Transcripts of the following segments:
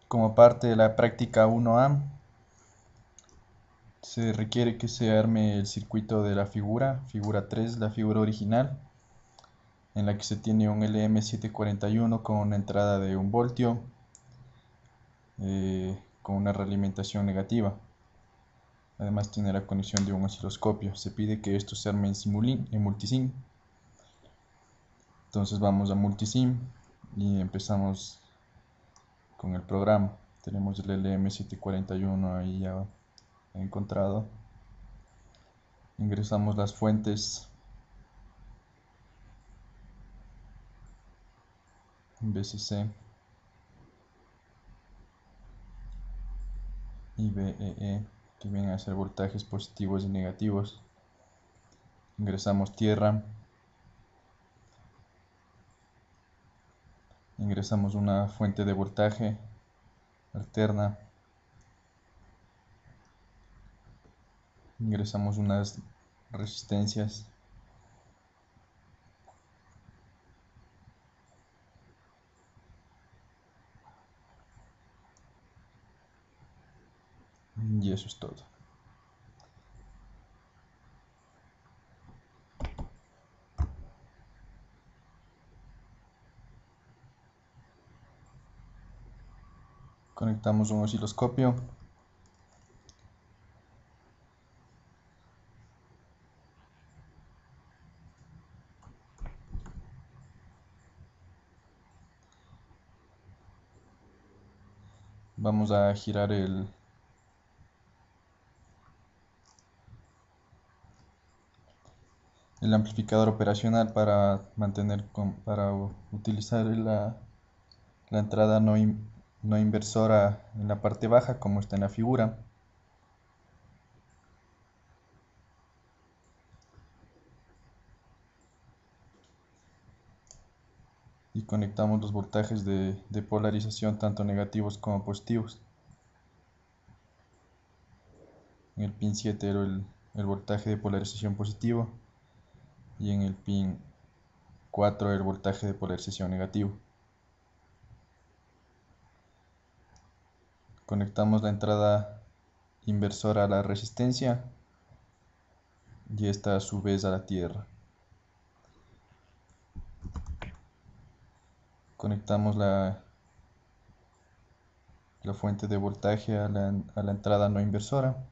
Como parte de la práctica 1A, se requiere que se arme el circuito de la figura 3, la figura original, en la que se tiene un LM741 con una entrada de 1 voltio, con una realimentación negativa. Además tiene la conexión de un osciloscopio. Se pide que esto se arme en Multisim. Entonces vamos a Multisim y empezamos con el programa. Tenemos el LM741 ahí ya encontrado. Ingresamos las fuentes VCC y VEE, que vienen a ser voltajes positivos y negativos. Ingresamos tierra. Ingresamos una fuente de voltaje alterna. Ingresamos unas resistencias. Y eso es todo. Conectamos un osciloscopio. Vamos a girar el amplificador operacional para utilizar la entrada no inversora en la parte baja, como está en la figura. Y conectamos los voltajes de polarización, tanto negativos como positivos. En el pin 7 era el voltaje de polarización positivo y en el pin 4 el voltaje de polarización negativo. Conectamos la entrada inversora a la resistencia y esta a su vez a la tierra. Conectamos la fuente de voltaje a la entrada no inversora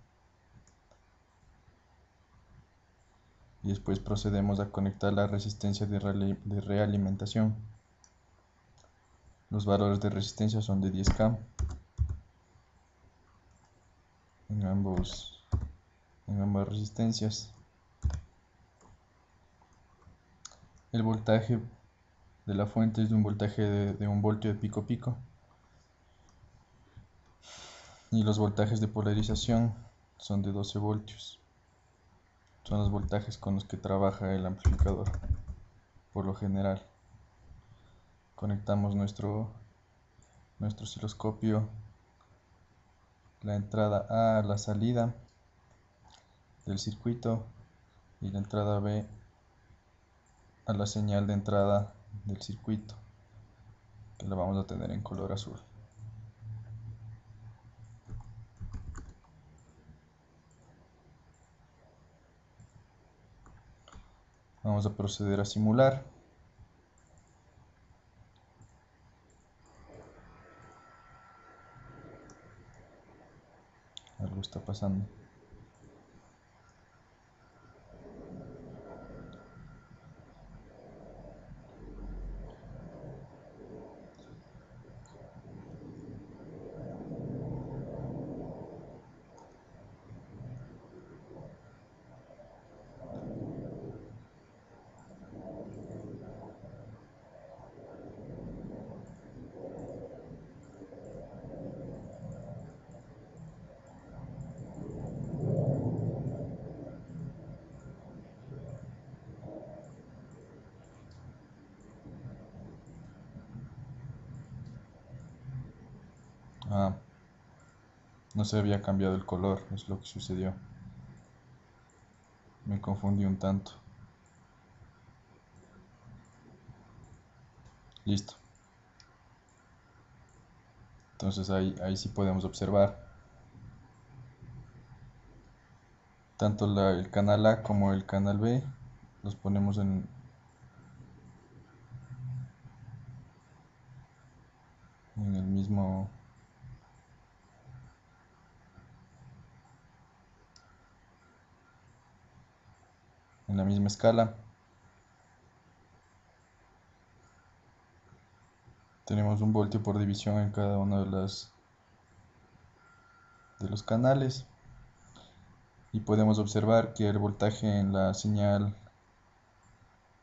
y después procedemos a conectar la resistencia de realimentación. Los valores de resistencia son de 10K en ambas resistencias. El voltaje de la fuente es de un voltaje de 1 voltio de pico a pico y los voltajes de polarización son de 12 voltios. Son los voltajes con los que trabaja el amplificador por lo general. Conectamos nuestro osciloscopio, la entrada A a la salida del circuito y la entrada B a la señal de entrada del circuito, que la vamos a tener en color azul. Vamos a proceder a simular. Algo está pasando. Ah, no se había cambiado el color, es lo que sucedió. Me confundí un tanto. Listo. Entonces ahí sí podemos observar tanto el canal A como el canal B. Los ponemos en el mismo, en la misma escala. Tenemos 1 voltio por división en cada uno de los canales, y podemos observar que el voltaje en la señal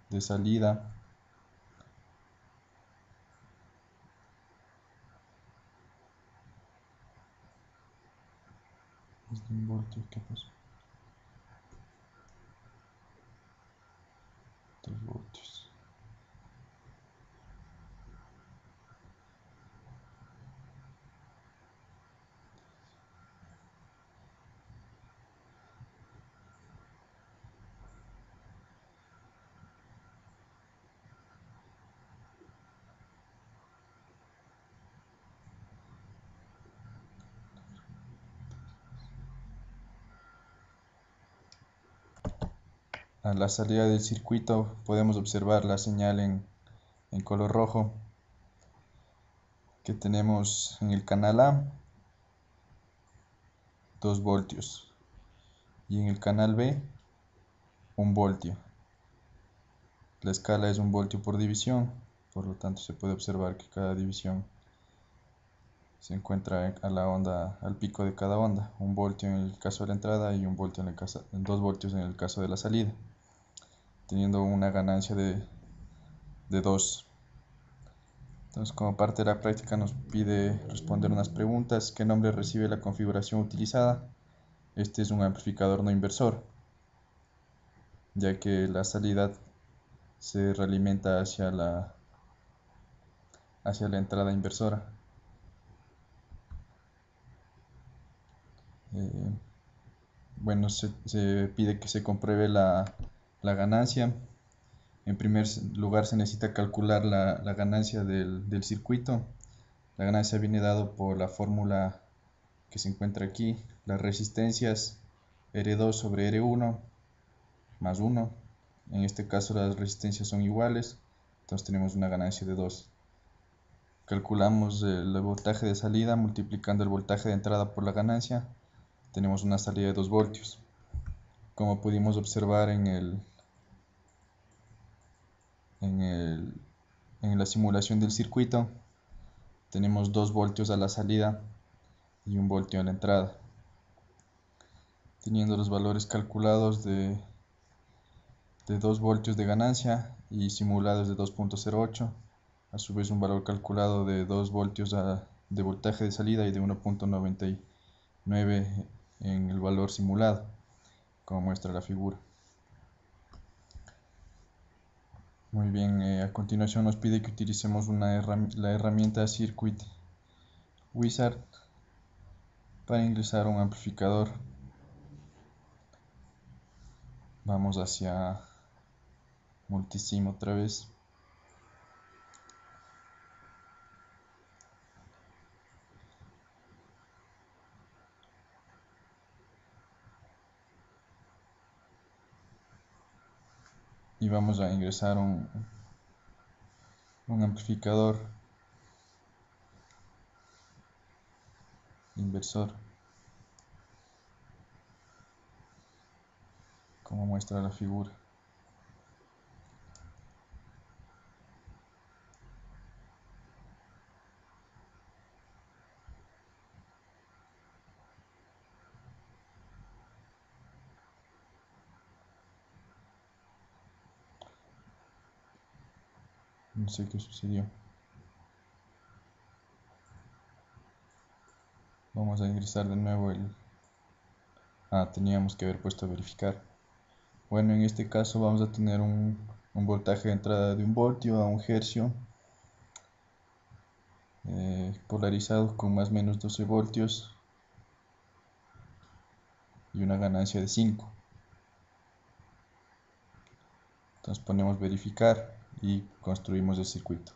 de salida es de 1 voltio. ¿Qué pasó? 2 voltios. A la salida del circuito podemos observar la señal en color rojo, que tenemos en el canal A 2 voltios y en el canal B 1 voltio. La escala es 1 voltio por división, por lo tanto se puede observar que cada división se encuentra a la onda, al pico de cada onda, 1 voltio en el caso de la entrada y 2 voltios en el caso de la salida, teniendo una ganancia de 2. Entonces, como parte de la práctica nos pide responder unas preguntas. ¿Qué nombre recibe la configuración utilizada? Este es un amplificador no inversor, ya que la salida se realimenta hacia la entrada inversora. Bueno, se pide que se compruebe la ganancia. En primer lugar se necesita calcular la ganancia del circuito. La ganancia viene dado por la fórmula que se encuentra aquí. Las resistencias R2 sobre R1 más 1. En este caso las resistencias son iguales, entonces tenemos una ganancia de 2. Calculamos el voltaje de salida multiplicando el voltaje de entrada por la ganancia. Tenemos una salida de 2 voltios. Como pudimos observar en la simulación del circuito, tenemos 2 voltios a la salida y 1 voltio a la entrada. Teniendo los valores calculados de 2 voltios de ganancia y simulados de 2.08, a su vez un valor calculado de 2 voltios de voltaje de salida y de 1.99 en el valor simulado, como muestra la figura. Muy bien, a continuación nos pide que utilicemos la herramienta Circuit Wizard para ingresar un amplificador. Vamos hacia Multisim otra vez. Y vamos a ingresar un amplificador inversor, como muestra la figura. No sé qué sucedió. Vamos a ingresar de nuevo teníamos que haber puesto a verificar. Bueno, en este caso vamos a tener un voltaje de entrada de 1 voltio a 1 hercio, polarizado con más o menos 12 voltios y una ganancia de 5. Entonces ponemos verificar y construimos el circuito.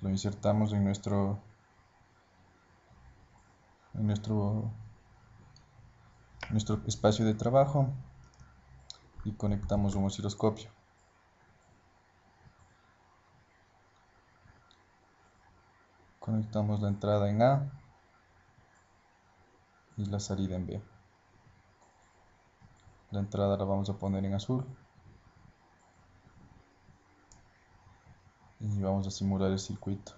Lo insertamos en nuestro espacio de trabajo y conectamos un osciloscopio. Conectamos la entrada en A y la salida en B. La entrada la vamos a poner en azul y vamos a simular el circuito.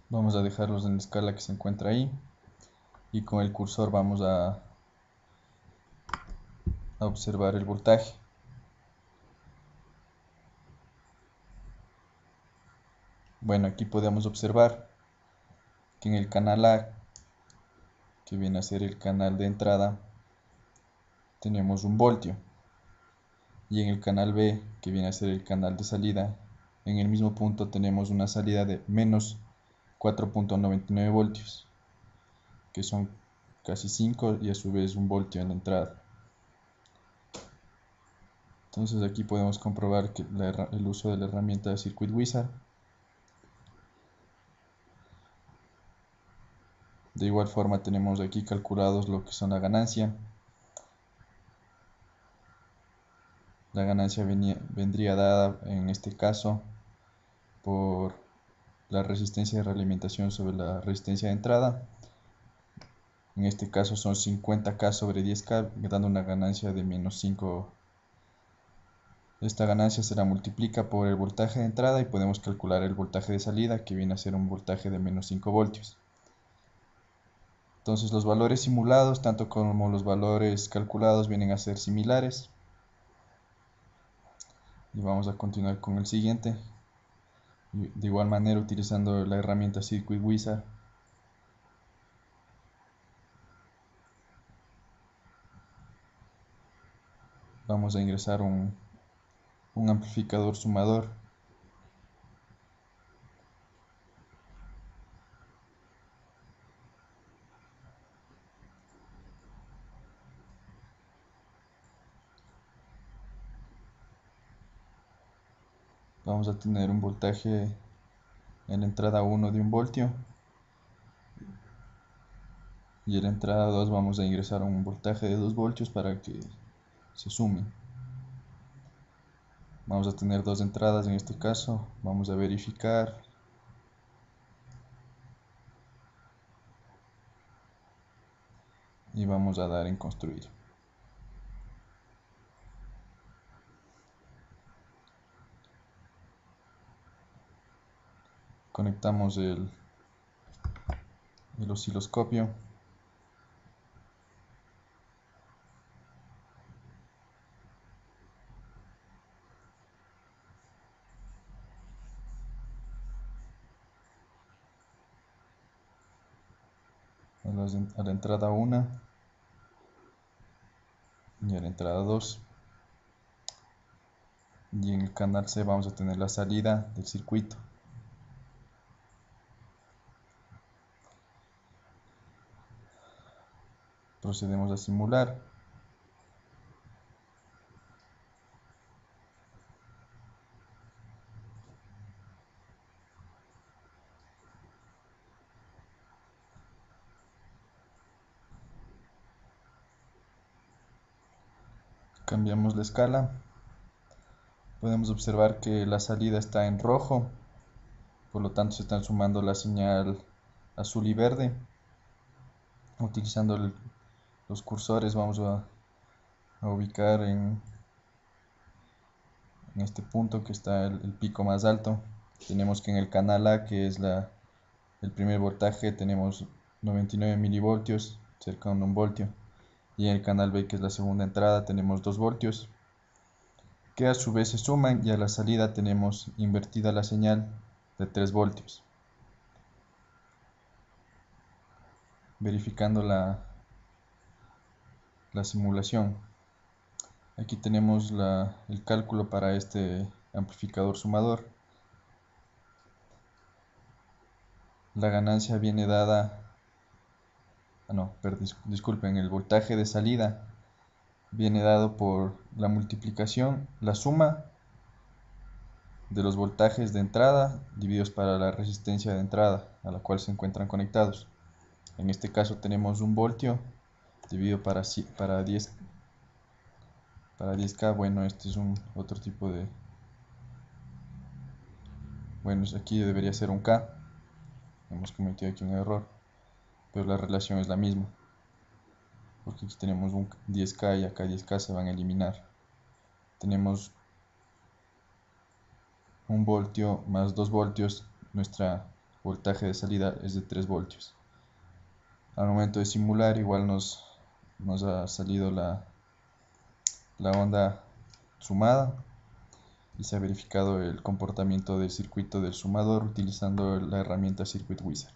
Vamos a dejarlos en la escala que se encuentra ahí y con el cursor vamos a observar el voltaje. Bueno, aquí podemos observar que en el canal A, que viene a ser el canal de entrada, tenemos 1 voltio, y en el canal B, que viene a ser el canal de salida, en el mismo punto tenemos una salida de menos 4.99 voltios, que son casi 5 y a su vez 1 voltio en la entrada. Entonces aquí podemos comprobar que el uso de la herramienta de Circuit Wizard. De igual forma tenemos aquí calculados lo que son la ganancia. La ganancia vendría dada en este caso por la resistencia de realimentación sobre la resistencia de entrada. En este caso son 50K sobre 10K, dando una ganancia de menos 5. Esta ganancia se la multiplica por el voltaje de entrada y podemos calcular el voltaje de salida, que viene a ser un voltaje de menos 5 voltios. Entonces los valores simulados, tanto como los valores calculados, vienen a ser similares. Y vamos a continuar con el siguiente. De igual manera, utilizando la herramienta Circuit Wizard, vamos a ingresar un amplificador sumador. Vamos a tener un voltaje en la entrada 1 de 1 voltio y en la entrada 2 vamos a ingresar un voltaje de 2 voltios para que se sumen. Vamos a tener 2 entradas en este caso. Vamos a verificar. Y vamos a dar en construir. Conectamos el osciloscopio. A la entrada 1 y a la entrada 2. Y en el canal C vamos a tener la salida del circuito. Procedemos a simular. Cambiamos la escala. Podemos observar que la salida está en rojo, por lo tanto se están sumando la señal azul y verde. Utilizando los cursores vamos a ubicar en este punto que está el pico más alto. Tenemos que en el canal A, que es el primer voltaje, tenemos 99 milivoltios, cerca de 1 voltio. Y en el canal B, que es la segunda entrada, tenemos 2 voltios, que a su vez se suman, y a la salida tenemos invertida la señal de 3 voltios. Verificando la simulación. Aquí tenemos el cálculo para este amplificador sumador. La ganancia viene dada, disculpen, el voltaje de salida viene dado por la multiplicación, la suma de los voltajes de entrada divididos para la resistencia de entrada a la cual se encuentran conectados. En este caso tenemos 1 voltio dividido para 10K. Bueno, este es otro tipo de... Bueno, aquí debería ser 1K. Hemos cometido aquí un error, pero la relación es la misma, porque aquí tenemos un 10K y acá 10K se van a eliminar. Tenemos 1 voltio más 2 voltios, nuestro voltaje de salida es de 3 voltios. Al momento de simular igual nos ha salido la onda sumada y se ha verificado el comportamiento del circuito del sumador utilizando la herramienta Circuit Wizard.